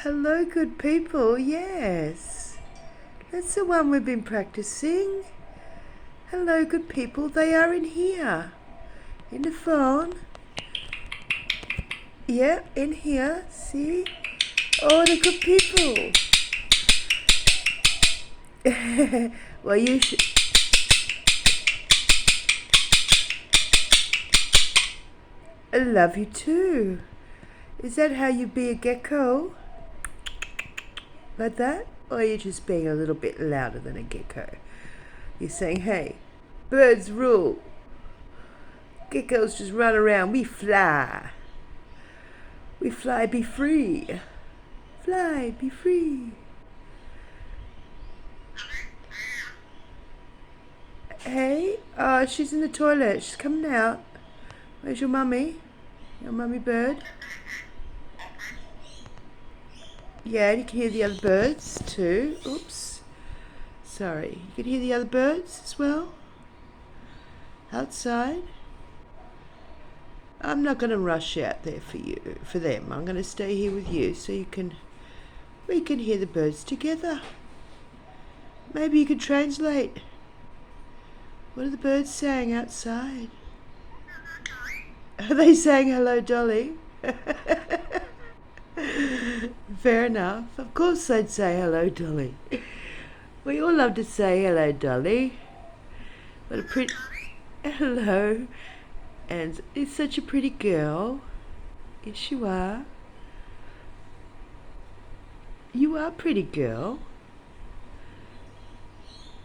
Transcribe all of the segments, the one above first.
Hello, good people. Yes, that's the one we've been practicing. Hello, good people. They are in here. In the phone. Yeah, in here. See? Oh, the good people. Well, you should. I love you too. Is that how you be a gecko? Like that? Or are you just being a little bit louder than a gecko? You're saying, hey, birds rule. Geckos just run around. We fly. We fly, be free. Fly, be free. Hey, she's in the toilet. She's coming out. Where's your mummy? Your mummy bird? Yeah, you can hear the other birds too. Oops. Sorry. You can hear the other birds as well? Outside? I'm not going to rush out there for them. I'm going to stay here with you so we can hear the birds together. Maybe you could translate. What are the birds saying outside? Are they saying hello, Dolly? Fair enough. Of course they'd say hello, Dolly. We all love to say hello, Dolly. What a pretty... Hello. And it's such a pretty girl. Yes, you are. You are a pretty girl.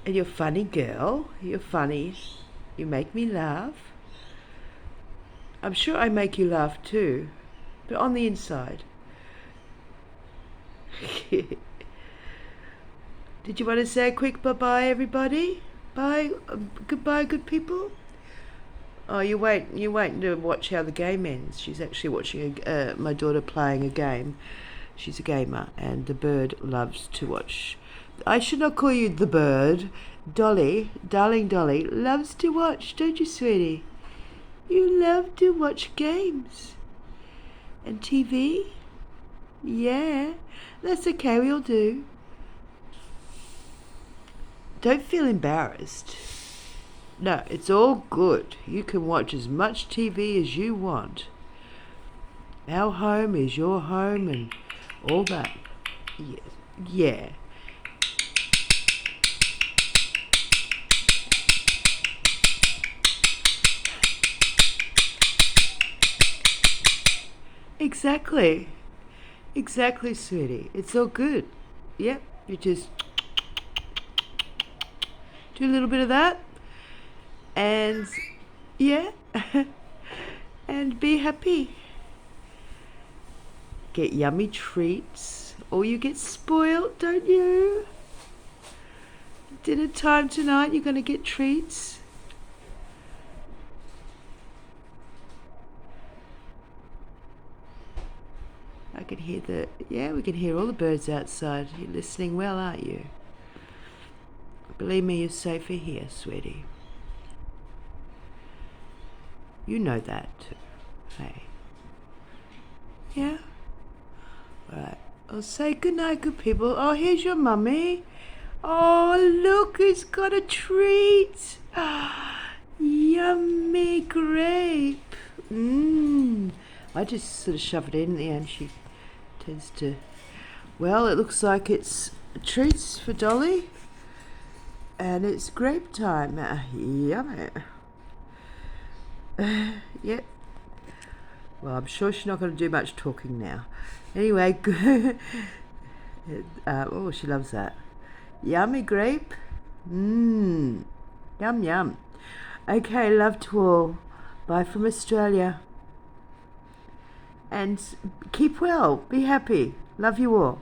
And you're a funny girl. You're funny. You make me laugh. I'm sure I make you laugh too. But on the inside. Did you want to say a quick bye-bye, everybody? Bye. Goodbye, good people. Oh, you're waiting to watch how the game ends. She's actually watching my daughter playing a game. She's a gamer, and the bird loves to watch. I should not call you the bird. Dolly, darling Dolly, loves to watch, don't you, sweetie? You love to watch games. And TV? Yeah, that's okay, we all do. Don't feel embarrassed. No, it's all good. You can watch as much TV as you want. Our home is your home and all that. Yeah. Exactly. Exactly, sweetie. It's all good. Yep, you just do a little bit of that. And yeah, and be happy. Get yummy treats, or you get spoiled, don't you? Dinner time tonight, you're gonna get treats. I can hear we can hear all the birds outside. You're listening well, aren't you? Believe me, you're safer here, sweetie. You know that too. Hey. Yeah? Alright. I'll say goodnight, good people. Oh, here's your mummy. Oh, look, it's got a treat. Yummy grape. I just sort of shove it in there and she tends to... Well, it looks like it's treats for Dolly. And it's grape time. Yummy. Yep. Well, I'm sure she's not going to do much talking now. Anyway, oh, she loves that. Yummy grape. Yum, yum. Okay, love to all. Bye from Australia. And keep well. Be happy. Love you all.